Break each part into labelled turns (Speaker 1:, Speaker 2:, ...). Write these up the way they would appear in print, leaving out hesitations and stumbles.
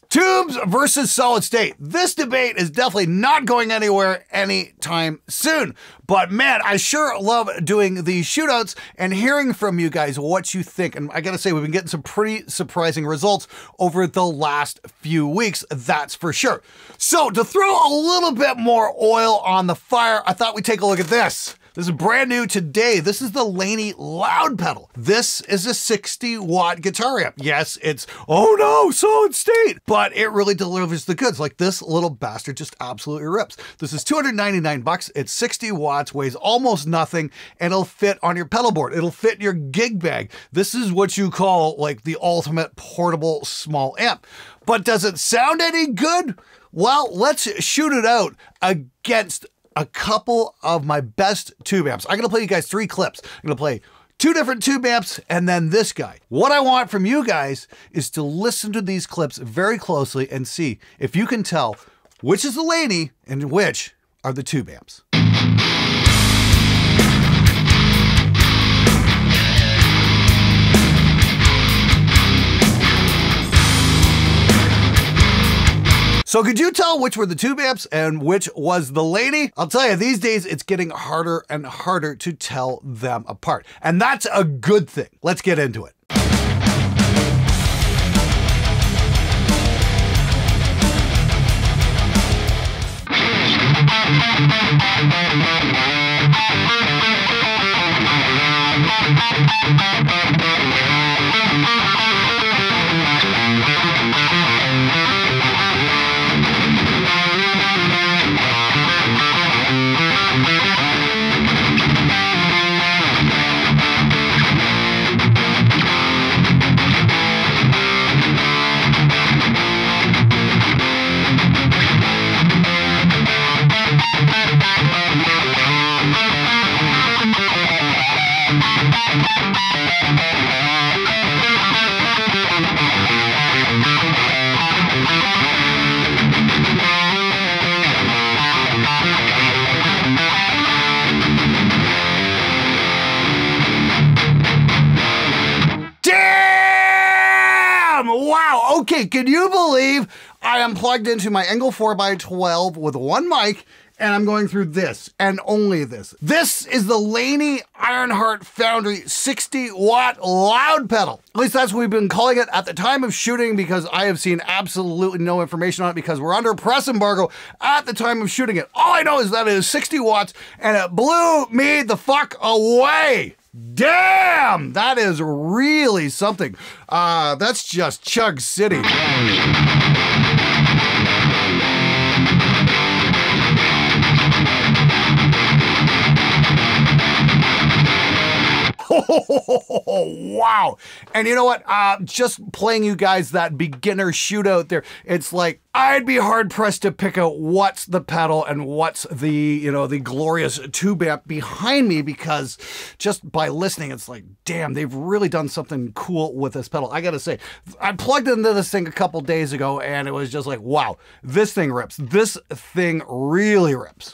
Speaker 1: Tubes versus solid state. This debate is definitely not going anywhere anytime soon. But man, I sure love doing these shootouts and hearing from you guys what you think. And I gotta say, we've been getting some pretty surprising results over the last few weeks, that's for sure. So to throw a little bit more oil on the fire, I thought we'd take a look at this. This is brand new today. This is the Laney Loud Pedal. This is a 60-watt guitar amp. Yes, it's, oh no, solid state, but it really delivers the goods. Like this little bastard just absolutely rips. This is 299 bucks. It's 60 watts, weighs almost nothing, and it'll fit on your pedal board. It'll fit in your gig bag. This is what you call like the ultimate portable small amp. But does it sound any good? Well, let's shoot it out against a couple of my best tube amps. I'm gonna play you guys 3 clips. I'm gonna play 2 different tube amps and then this guy. What I want from you guys is to listen to these clips very closely and see if you can tell which is the Laney and which are the tube amps. So could you tell which were the tube amps and which was the Laney? I'll tell you, these days it's getting harder and harder to tell them apart. And that's a good thing. Let's get into it. Wow, okay, can you believe I am plugged into my Engel 4x12 with one mic and I'm going through this and only this. This is the Laney Ironheart Foundry 60-watt loud pedal. At least that's what we've been calling it at the time of shooting because I have seen absolutely no information on it because we're under a press embargo at the time of shooting it. All I know is that it is 60 watts and it blew me the fuck away. Damn, that is really something. That's just Chug City. Wow. And you know what? Just playing you guys that beginner shootout there, it's like, I'd be hard pressed to pick out what's the pedal and what's the, you know, the glorious tube amp behind me because just by listening, it's like, damn, they've really done something cool with this pedal. I gotta say, I plugged into this thing a couple days ago and it was just like, wow, this thing rips. This thing really rips.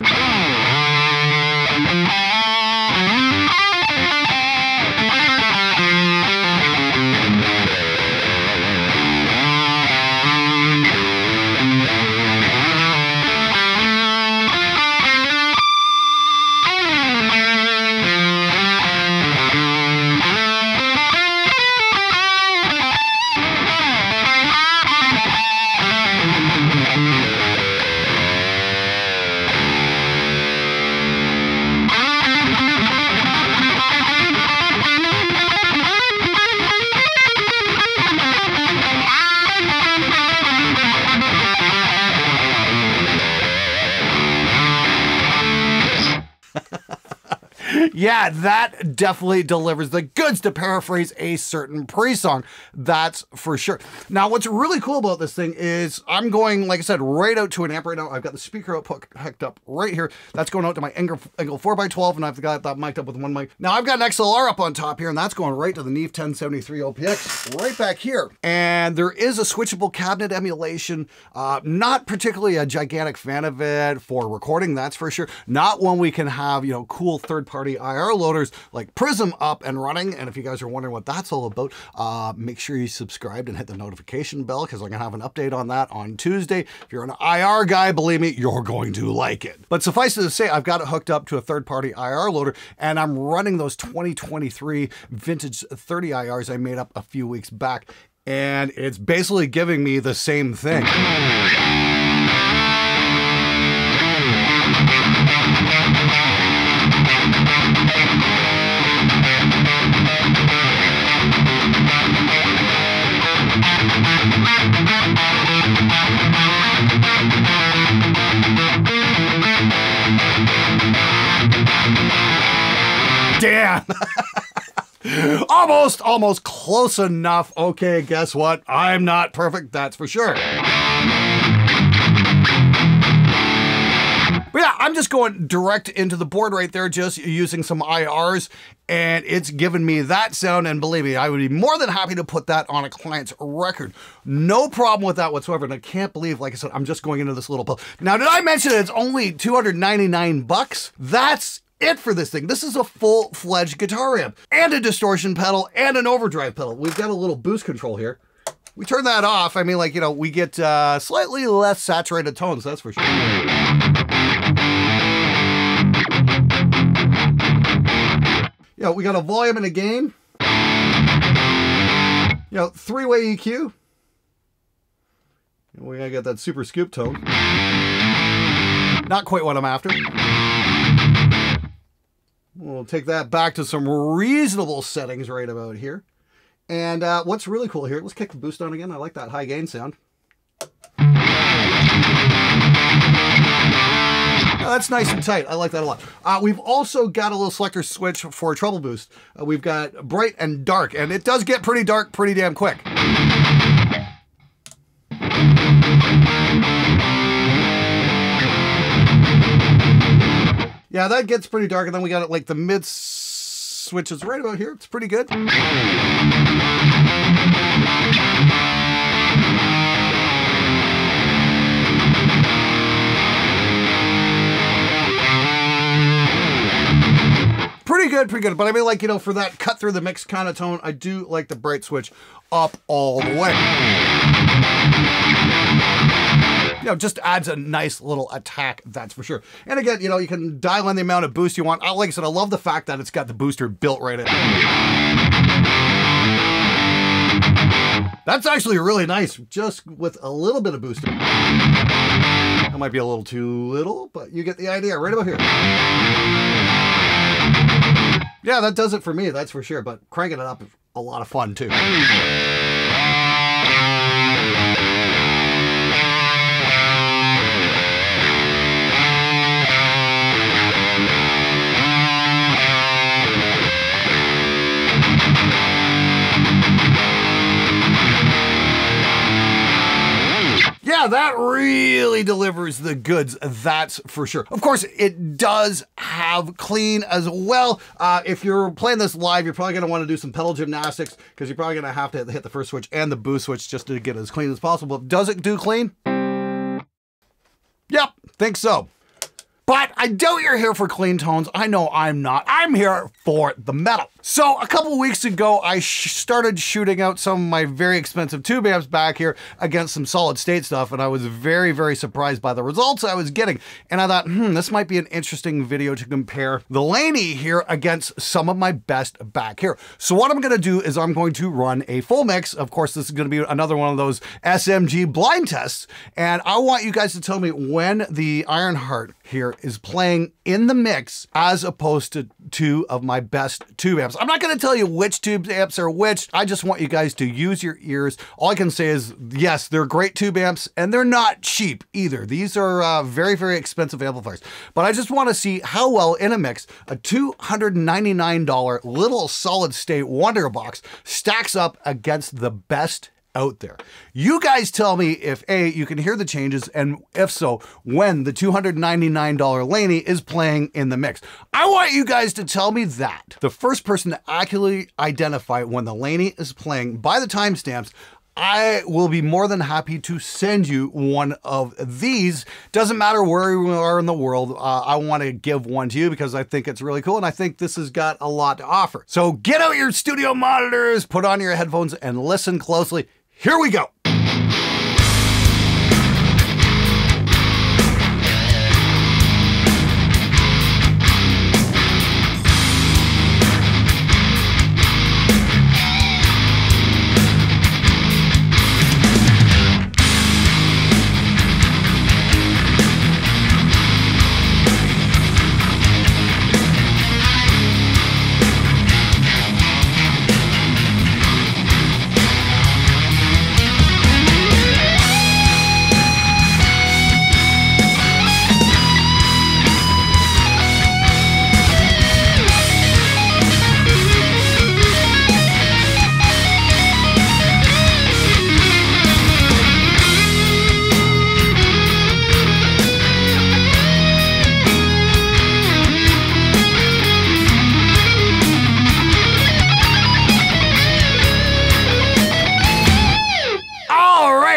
Speaker 1: Yeah, that definitely delivers the goods, to paraphrase a certain pre-song, that's for sure. Now, what's really cool about this thing is I'm going, like I said, right out to an amp right now. I've got the speaker output hooked up right here. That's going out to my Engel 4x12, and I've got that mic'd up with one mic. Now, I've got an XLR up on top here, and that's going right to the Neve 1073 OPX right back here. And there is a switchable cabinet emulation. Not particularly a gigantic fan of it for recording, that's for sure. Not when we can have, you know, cool third-party IR loaders like Prism up and running. And if you guys are wondering what that's all about, make sure you subscribe and hit the notification bell, because I'm going to have an update on that on Tuesday. If you're an IR guy, believe me, you're going to like it. But suffice it to say, I've got it hooked up to a third-party IR loader, and I'm running those 2023 vintage 30 IRs I made up a few weeks back, and it's basically giving me the same thing. Damn. Almost close enough. Okay, guess what? I'm not perfect, that's for sure. But yeah, I'm just going direct into the board right there, just using some IRs, and it's given me that sound, and believe me, I would be more than happy to put that on a client's record. No problem with that whatsoever, and I can't believe, like I said, I'm just going into this little pill. Now, did I mention it's only 299 bucks? That's it for this thing. This is a full-fledged guitar amp, and a distortion pedal, and an overdrive pedal. We've got a little boost control here. We turn that off, I mean, like, you know, we get slightly less saturated tones, that's for sure. You know, we got a volume and a gain. You know, three-way EQ. We gotta get that super scoop tone. Not quite what I'm after. We'll take that back to some reasonable settings right about here. And what's really cool here, let's kick the boost on again. I like that high gain sound. Oh, that's nice and tight. I like that a lot. We've also got a little selector switch for treble boost. We've got bright and dark, and it does get pretty dark pretty damn quick. Yeah, that gets pretty dark, and then we got it like the mid switches right about here. It's pretty good. Pretty good, pretty good. But I mean, like, you know, for that cut through the mix kind of tone, I do like the bright switch up all the way. You know, just adds a nice little attack, that's for sure. And again, you know, you can dial in the amount of boost you want. Like I said, I love the fact that it's got the booster built right in. That's actually really nice, just with a little bit of booster. That might be a little too little, but you get the idea right about here. Yeah, that does it for me, that's for sure, but cranking it up is a lot of fun too. Yeah, that really delivers the goods, that's for sure. Of course, it does have clean as well. If you're playing this live, you're probably going to want to do some pedal gymnastics, because you're probably going to have to hit the first switch and the boost switch just to get it as clean as possible. Does it do clean? Yep, think so. But I doubt you're here for clean tones. I know I'm not. I'm here for the metal. So a couple weeks ago, I started shooting out some of my very expensive tube amps back here against some solid state stuff, and I was very, very surprised by the results I was getting. And I thought, this might be an interesting video to compare the Laney here against some of my best back here. So what I'm gonna do is I'm going to run a full mix. Of course, this is gonna be another one of those SMG blind tests. And I want you guys to tell me when the Ironheart here is playing in the mix as opposed to two of my best tube amps. I'm not going to tell you which tube amps are which. I just want you guys to use your ears. All I can say is, yes, they're great tube amps, and they're not cheap either. These are very, very expensive amplifiers. But I just want to see how well in a mix a $299 little solid state Wonder Box stacks up against the best out there. You guys tell me if A, you can hear the changes, and if so, when the $299 Laney is playing in the mix. I want you guys to tell me that. The first person to accurately identify when the Laney is playing by the timestamps, I will be more than happy to send you one of these. Doesn't matter where you are in the world. I want to give one to you because I think it's really cool and I think this has got a lot to offer. So get out your studio monitors, put on your headphones and listen closely. Here we go.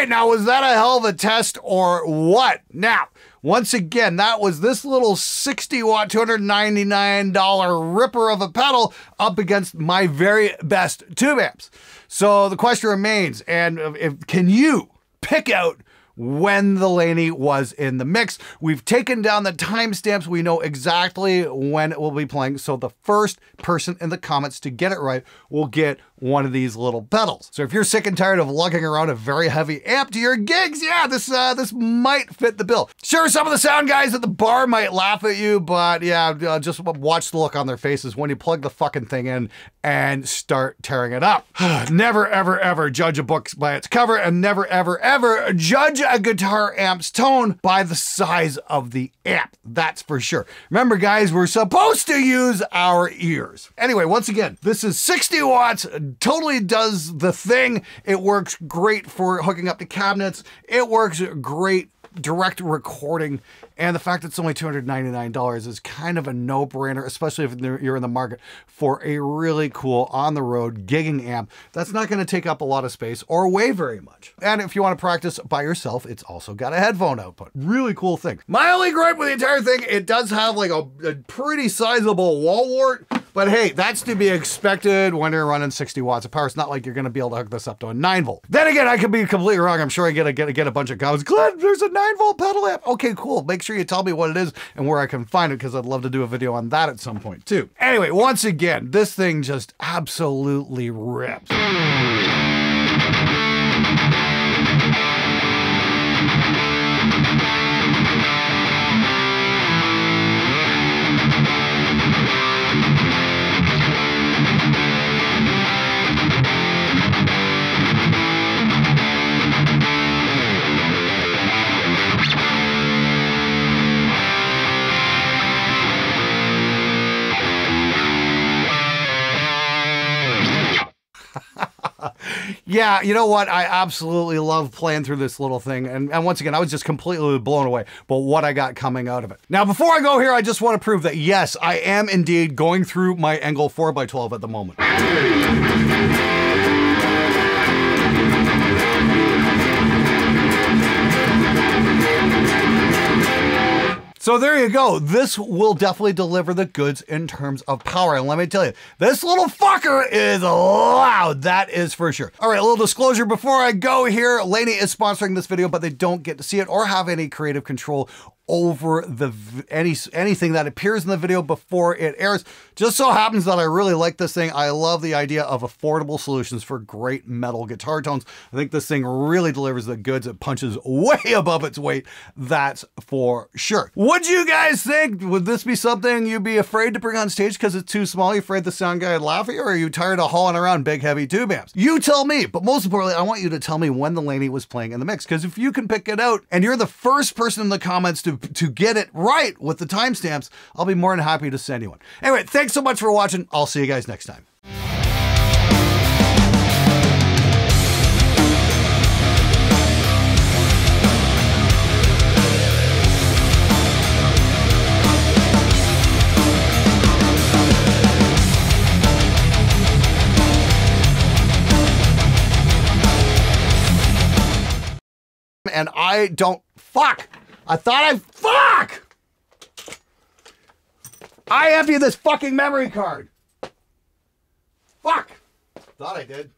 Speaker 1: Now, was that a hell of a test or what? Now, once again, that was this little 60 watt, $299 ripper of a pedal up against my very best tube amps. So the question remains, and can you pick out when the Laney was in the mix? We've taken down the timestamps. We know exactly when it will be playing. So the first person in the comments to get it right will get one of these little pedals. So if you're sick and tired of lugging around a very heavy amp to your gigs, yeah, this might fit the bill. Sure, some of the sound guys at the bar might laugh at you, but yeah, just watch the look on their faces when you plug the fucking thing in and start tearing it up. Never, ever, ever judge a book by its cover, and never, ever, ever judge a guitar amp's tone by the size of the amp. That's for sure. Remember, guys, we're supposed to use our ears. Anyway, once again, this is 60 watts, totally does the thing. It works great for hooking up to cabinets. It works great direct recording, and the fact it's only $299 is kind of a no-brainer, especially if you're in the market for a really cool on-the-road gigging amp that's not going to take up a lot of space or weigh very much. And if you want to practice by yourself, it's also got a headphone output. Really cool thing. My only gripe with the entire thing, it does have like a pretty sizable wall wart, but hey, that's to be expected when you're running 60 watts of power. It's not like you're going to be able to hook this up to a 9-volt. Then again, I could be completely wrong. I'm sure I get a bunch of comments. Glenn, there's a 9-volt pedal amp. Okay, cool. Make sure you tell me what it is and where I can find it, because I'd love to do a video on that at some point too. Anyway, once again, this thing just absolutely rips. Yeah, you know what? I absolutely love playing through this little thing. And once again, I was just completely blown away by what I got coming out of it. Now, before I go here, I just want to prove that, yes, I am indeed going through my Engel 4x12 at the moment. So there you go. This will definitely deliver the goods in terms of power. And let me tell you, this little fucker is loud. That is for sure. All right, a little disclosure before I go here. Laney is sponsoring this video, but they don't get to see it or have any creative control over anything that appears in the video before it airs. Just so happens that I really like this thing. I love the idea of affordable solutions for great metal guitar tones. I think this thing really delivers the goods. It punches way above its weight. That's for sure. Would you guys think, would this be something you'd be afraid to bring on stage because it's too small? You afraid the sound guy would laugh at you? Or are you tired of hauling around big heavy tube amps? You tell me, but most importantly, I want you to tell me when the Laney was playing in the mix, because if you can pick it out and you're the first person in the comments to get it right with the timestamps, I'll be more than happy to send you one. Anyway, thanks so much for watching. I'll see you guys next time. and I don't, fuck. Fuck! I emptied this fucking memory card. Fuck. Thought I did.